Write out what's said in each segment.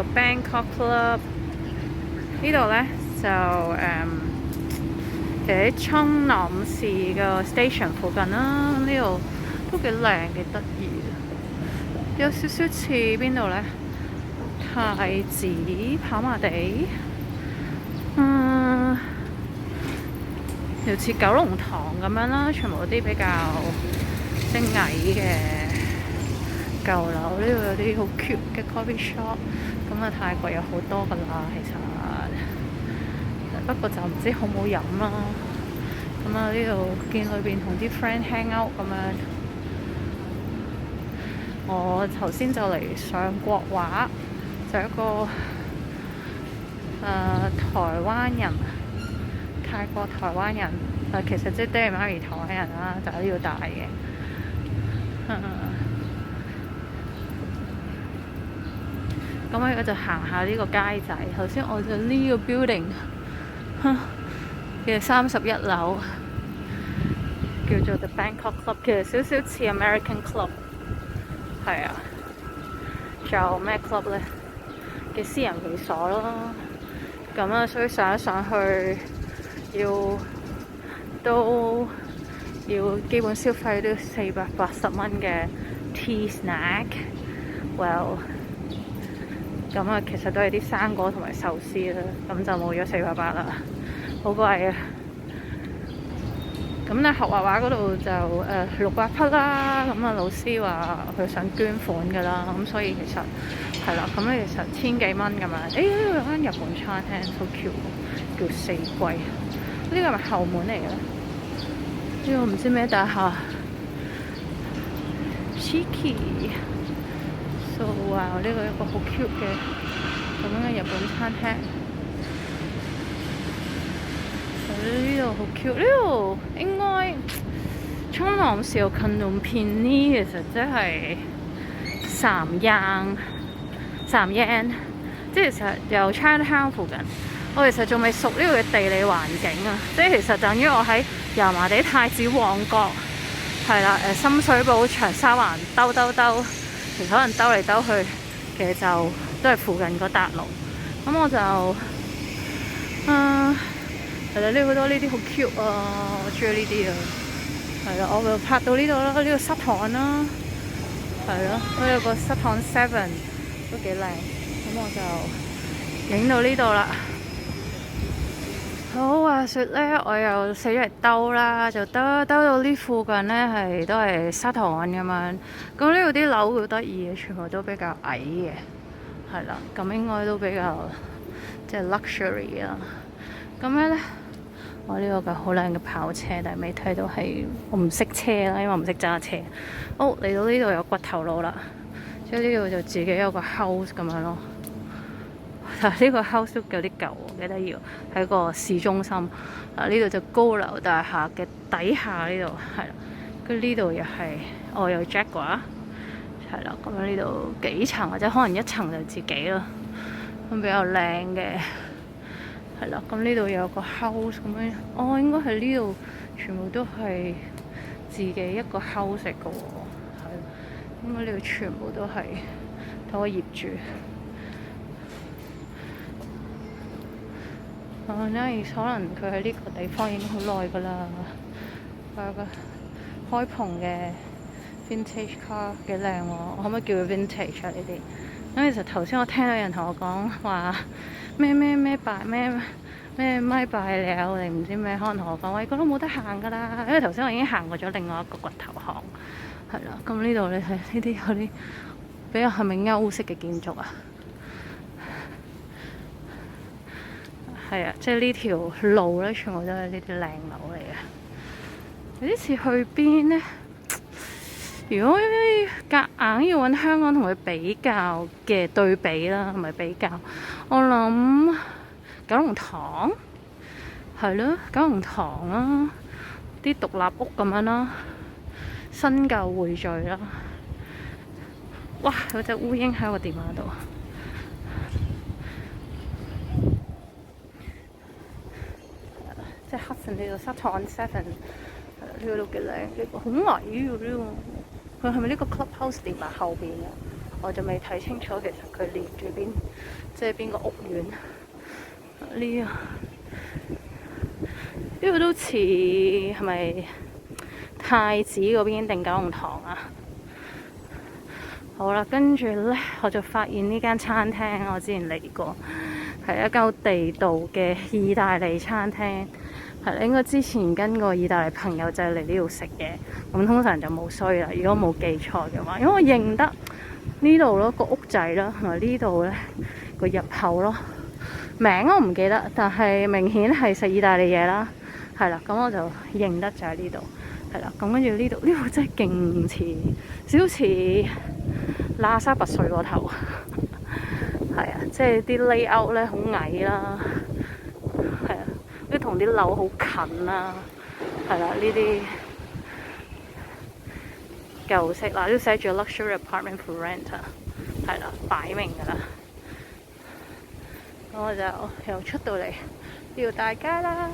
個 Bangkok Club 呢度咧就其實喺昌南市個 station 附近啦。咁呢度都幾靚幾得意，有少少似邊度咧？太子跑馬地，又似九龍塘咁樣啦，全部啲比較矮嘅舊樓。呢度有啲好 cute 嘅 coffee shop， 咁啊泰國有好多噶啦，其實不過就唔知好唔好飲啦。咁啊呢度見裏邊同啲 friend hang out 咁樣。我頭先就嚟上國畫，就一個台灣人，泰國台灣人，其實即係爹哋媽咪台灣人啦，就喺呢度大嘅。咁我而家就行下呢個街仔。頭先我就呢個 building 嘅31樓，叫做 The Bangkok Club， 其實少少似 American Club。係啊，仲有咩 club 咧？嘅私人會所咯。咁啊，所以上一上去都要基本消費都480蚊嘅 tea snack。Well， 咁啊，其實都係啲生果同埋壽司啦，咁就冇咗480啦，好貴啊！咁咧學畫畫嗰度就600匹啦。咁啊老師話佢想捐款㗎啦，咁所以其實係啦，咁咧其實千幾蚊咁樣。呢度有間日本餐廳好 cute， 叫四季。呢個係咪後門嚟嘅咧？呢個唔知咩大廈。Chiki So 呢個一個好 cute 嘅咁樣嘅日本餐廳。呢度好 cute， 呢度應該昌南市近龍片呢，其實即係3 yen，即係其實由 Chinatown 附近。我其實仲未熟呢度嘅地理環境啊，即係其實等於我喺油麻地、太子、旺角，係啦，深水埗、長沙灣兜，其實可能兜嚟兜去，其實就都係附近嗰笪路。咁我就係啦，呢好多呢啲好 cute 啊，我中意呢啲啊。係啦，我就拍到呢度啦，呢個濕塘啦，係咯，呢有個濕塘7都幾靚。咁我就影到呢度啦。好，話說咧，我又死咗嚟兜啦，就兜到呢附近咧都係沙塘咁樣。咁呢度啲樓好得意嘅，全部都比較矮嘅，係啦，咁應該都比較即係 luxury 啦。咁樣咧，我呢個好靚嘅跑車，但係未睇到係我唔識車啦，因為我唔識揸車。嚟到呢度有骨頭路啦，即係呢度就自己有個 house 咁樣咯。但係呢個 house 都有啲舊，幾得意，喺個市中心。呢度就高樓大廈嘅底下呢度係啦，跟住呢度又係有 Jaguar， 係啦。咁樣呢度幾層或者可能一層就自己咯，咁比較靚嘅。係啦，咁呢度有個 house 咁樣，應該係呢度全部都係自己一個 house 嚟嘅喎，係，應該呢度全部都係同個業主。可能佢喺呢個地方已經好耐㗎啦，有個開篷嘅 vintage car 幾靚喎，我可唔可以叫佢 vintage 啊？呢啲咁其實頭先我聽到有人同我講話咩咪拜了定唔知咩，可能同我講喂，嗰度冇得行㗎啦，因為頭先我已經行過咗另外一個掘頭巷，係啦。咁呢度你睇呢啲有啲比較係咪歐式嘅建築啊？係啊，即係呢條路咧，全部都係呢啲靚樓嚟嘅。有啲似去邊呢？如果夾硬要揾香港同佢比較嘅對比啦，同埋比較，我諗九龍塘係咯，九龍塘啦，啲獨立屋咁樣啦，新舊匯聚啦。哇！有隻烏蠅喺我電話度。即係黑神呢度沙灘7，呢個都幾靚，呢個好矮嘅呢個。佢係咪呢個 clubhouse 連埋後邊嘅？我就未睇清楚其實佢連住邊，即係邊個屋苑。呢個都似係咪太子嗰邊定九龍塘啊？好啦，跟住呢，我就發現呢間餐廳，我之前嚟過，係一間好地道嘅意大利餐廳。係啦，應該之前跟個意大利朋友就係嚟呢度食嘅，咁通常就冇衰啦。如果冇記錯嘅話，因為我認得呢度咯個屋仔啦，同埋呢度咧個入口咯，名我唔記得，但係明顯係食意大利嘢啦。係啦，咁我就認得就喺呢度。係啦，咁跟住呢度真係勁似，少似喇沙拔萃個頭。係啊，即係啲 layout 咧好矮啦，係啊。啲同啲樓好近啦，係啦，呢啲舊式嗱都寫住 luxury apartment for rent 啊，係啦，擺明㗎啦。咁我就又出到嚟呢條大街啦。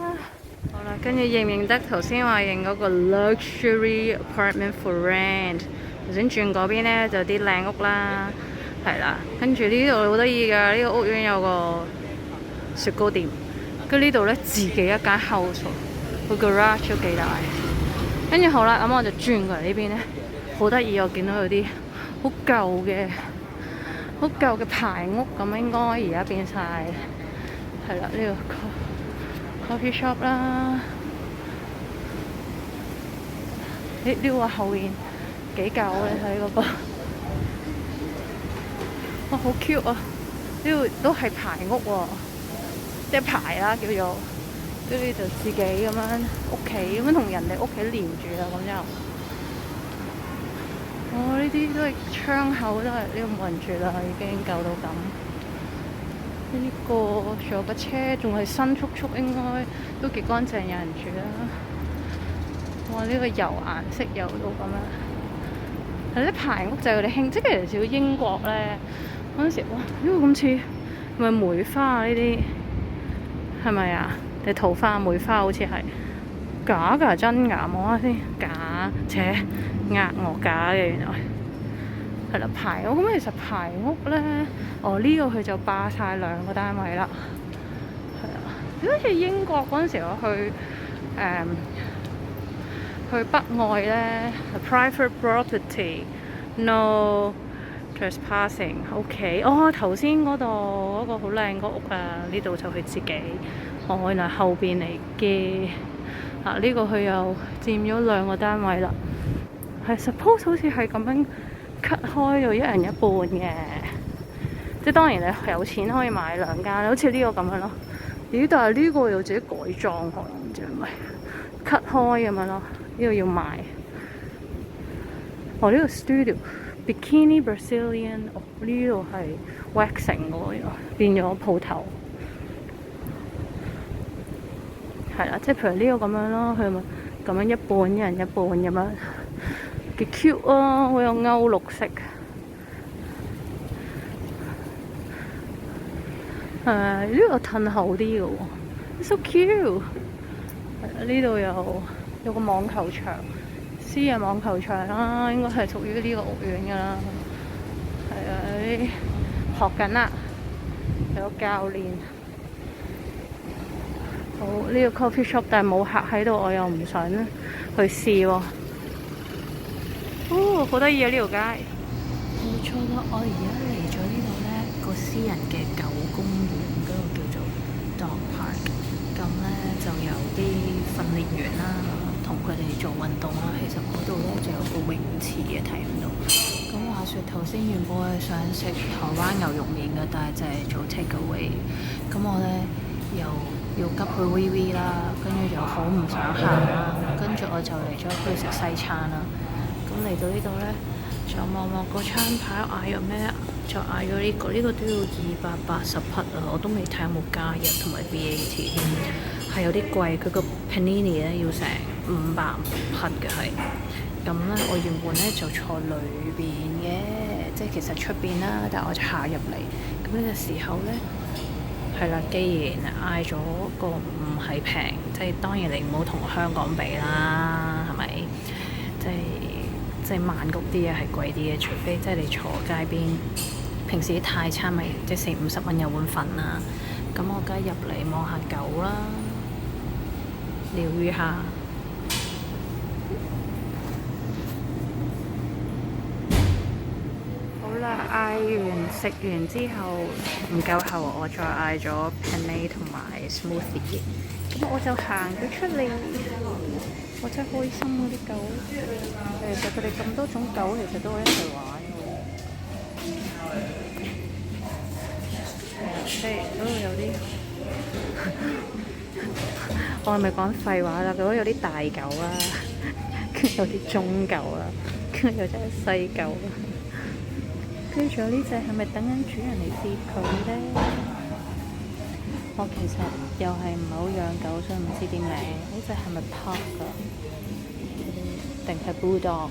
好啦，跟住認唔認得頭先話認嗰個 luxury apartment for rent？ 頭先轉嗰邊咧就啲靚屋啦，係啦，跟住呢度好得意㗎，呢個屋苑有個雪糕店。跟住呢度咧，自己一間 house， 個 garage 都幾大。跟住好啦，咁我就轉過嚟呢邊咧，好得意，我見到有啲好舊嘅排屋咁，應該而家變晒係啦，呢個 coffee shop 啦。呢個後面幾舊，你睇嗰個，哇好 cute 啊！呢度都係排屋喎。即係排啦，叫做跟住就自己咁樣屋企咁樣同人哋屋企連住啦，咁就呢啲都係窗口，都係呢度冇人住啦，已經舊到咁。呢個仲有架車，仲係新簇簇，應該都幾乾淨，有人住啦。哇！呢個油顏色油到咁樣，係啲排屋就係佢哋興，即係其實少英國咧嗰陣時，哇！呢個咁似咪梅花啊？呢啲係咪啊？定桃花梅花好似係假㗎，真㗎？望下先，假，且呃我假嘅原來係啦。排屋咁其實排屋咧，呢個佢就霸晒兩個單位啦。係啊，好似英國嗰陣時我去北愛咧 ，private property no trespassing。OK， 頭先嗰度嗰個好靚個屋啊，呢度就佢自己。原來後邊嚟嘅。呢個佢又佔咗兩個單位啦。係 suppose 好似係咁樣 cut 開到一人一半嘅。即係當然你有錢可以買兩間，好似呢個咁樣咯。咦？但係呢個又自己改裝可能唔知係咪 cut 開咁樣咯。呢個要賣。呢個 studio Bikini Brazilian， 呢度係 waxing 嘅，變咗鋪頭。係啦，即係譬如呢個咁樣咯，佢咪咁樣一半一人一半咁樣，幾 cute 啊！好有歐陸色。呢個褪後啲嘅喎 ，so cute。呢度有個網球場，私人網球場啦，應該係屬於呢個屋苑㗎啦。係啊，啲學緊啦，有個教練。好，呢個 coffee shop， 但係冇客喺度，我又唔想去試喎。好得意啊！呢條街。冇錯啦，我而家嚟咗呢度咧，個私人嘅狗公園嗰度叫做 Dog Park。咁咧就有啲訓練員啦，同佢哋做運動啦。其實嗰度咧就有個泳池嘅，睇唔到。咁話說頭先原本係想食台灣牛肉麵嘅，但係就係做 take away。咁我咧要急去 VV 啦，跟住就好唔想行啦，跟住我就嚟咗去食西餐啦。咁嚟到呢度咧，就望個餐牌嗌咗咩？就嗌咗呢個都要280匹啊！我都未睇有冇加入同埋 VAT， 係有啲貴。佢個 panini 咧要成500匹嘅係。咁咧，我原本咧就坐裏邊嘅，即係其實出邊啦，但係我就下入嚟。咁呢個時候咧。係啦，既然嗌咗個唔係平，即係當然你唔好同香港比啦，係咪？即係即係曼谷啲嘢係貴啲嘅，除非即係你坐街邊，平時啲泰餐咪即係40-50蚊有碗粉啦。咁我梗係入嚟望下狗啦，療癒下。好啦，嗌完食完之後唔夠後，我再嗌咗 penne 同埋 smoothie。咁我就行咗出嚟，我真係開心嗰啲狗。其實佢哋咁多種狗，其實都可以一齊玩嘅。即係嗰度有啲，我係咪講廢話啦？嗰度有啲大狗啦，跟住有啲中狗啦，跟住有隻細狗啦，跟住仲有呢隻係咪等緊主人嚟接佢咧？我其實又係唔係好養狗，所以唔知啲名。呢隻係咪 Pug 㗎？定係 Bulldog？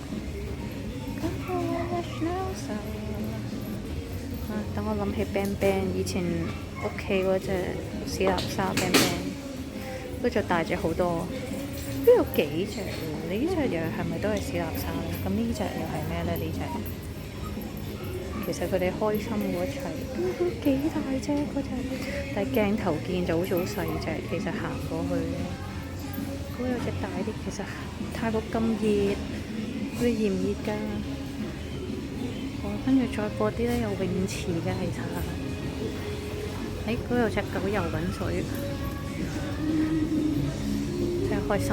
等我諗起 Bang Bang， 以前屋企嗰隻史納沙 Bang Bang， 嗰隻大隻好多。都有幾隻喎？你呢隻又係咪都係史納沙咧？咁呢隻又係咩咧？呢隻其實佢哋開心喎一齊。幾大隻嗰隻，但係鏡頭見就好似好細隻，其實行過去嗰有隻大啲。其實泰國咁熱，你熱唔熱㗎？跟住再過啲咧，有泳池嘅其實。嗰度有隻狗游緊水，真係開心。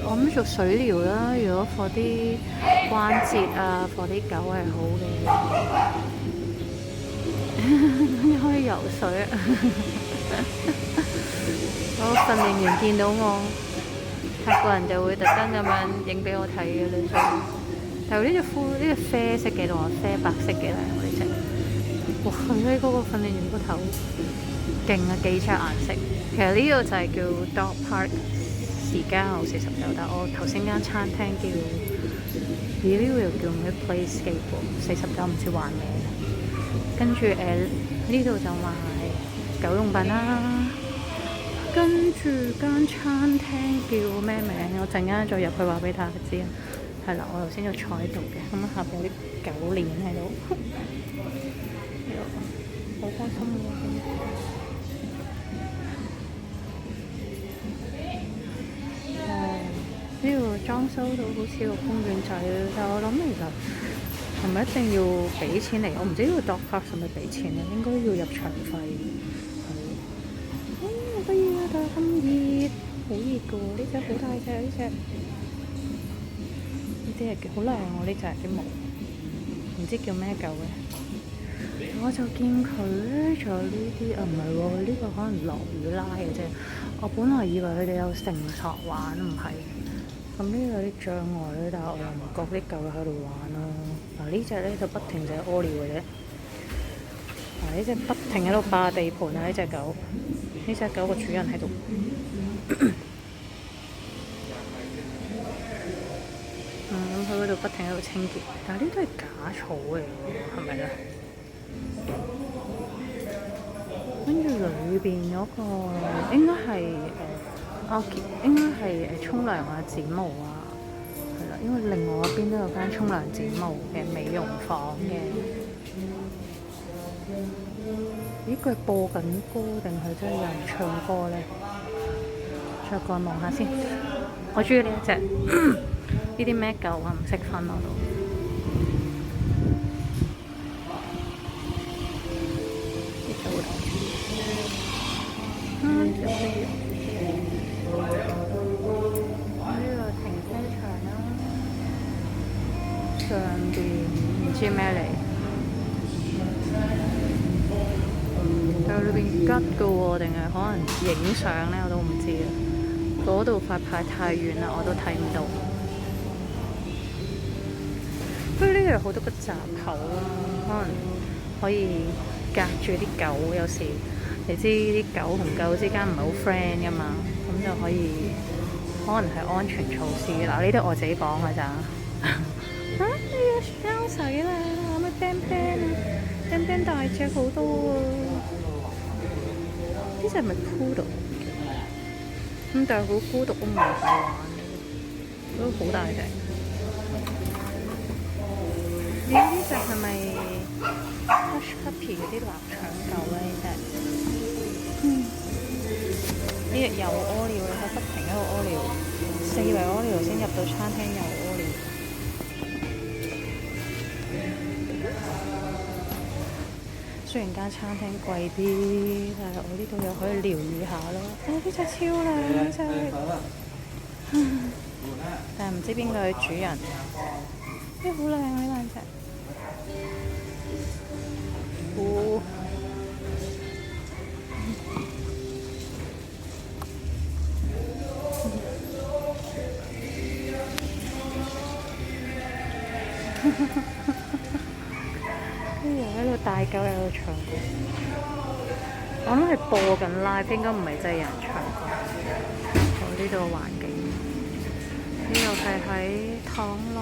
我諗做水療啦，如果for啲關節啊，for啲狗係好嘅。你可以游水啊！我訓練員見到我，泰國人就會特登咁樣影俾我睇嘅啦。但係呢隻啡色嘅同埋啡白色嘅咧，我呢隻。哇！佢嗰個訓練員個頭勁啊，幾隻顏色。其實呢個就係叫 Dog Park 時間路49，但我頭先間餐廳叫呢個又叫咩 Playscape 49，唔知玩咩。跟住呢度就賣狗用品啦。跟住間餐廳叫咩名？我陣間再入去話俾大家知啊。係啦，我頭先就坐喺度嘅，咁下邊有啲狗鏈喺度，好開心喎！呢度裝修到好似個公園仔，但係我諗其實係咪一定要俾錢嚟？我唔知呢個 dog park 係咪俾錢咧？應該要入場費。好得意啊！但係咁熱，好熱㗎喎！呢隻好大隻，呢隻。呢啲係好靚喎！呢隻啲毛，唔知叫咩狗嘅。我就見佢咧，仲有呢啲唔係喎，呢個可能落雨拉嘅啫。我本來以為佢哋有繩索玩，唔係。咁呢度有啲障礙咧，但係我又唔覺啲狗喺度玩咯。嗱呢隻咧就不停就係屙尿嘅啫。嗱呢隻不停喺度霸地盤啊！呢隻狗，呢隻狗個主人喺度。咁佢嗰度不停喺度清潔，但係呢啲都係假草嚟嘅，係咪咧？跟住裏邊嗰個應該係應該係沖涼啊、剪毛啊，係啦，因為另外一邊都有間沖涼剪毛嘅美容房嘅。咦？佢係播緊歌定係真係有人唱歌咧？再過望下先。我中意呢一隻。呢啲咩狗啊？唔識分我都。呢隻好睇。呢個停車場啦，上邊唔知咩嚟，但係裏邊吉嘅喎，定係可能影相咧？我都唔知啊。嗰度塊牌太遠啦，我都睇唔到。不過呢度有好多個閘口啦，可能可以隔住啲狗。有時你知啲狗同狗之間唔係好 friend 噶嘛，咁就可以可能係安全措施。嗱，呢啲我自己講㗎咋。呢個貓仔啦，咩 Bang Bang 啊 ，Bang Bang 大隻好多啊！呢隻係咪 Poodle？咁但係好孤獨都唔係好玩。都好大隻。呢隻係咪 Hush Puppy 嗰啲臘腸狗咧？呢隻，呢隻又屙尿，佢不停喺度屙尿，四圍屙尿先入到餐廳又屙尿。雖然間餐廳貴啲，但係我呢度又可以療癒下咯。呢隻超靚呢隻，但係唔知邊個係主人。呢好靚呢兩隻。哦，喺度大狗喺度唱歌，我諗係播緊 live，應該唔係真係有人唱歌。我呢度環境，呢度係喺螳螂。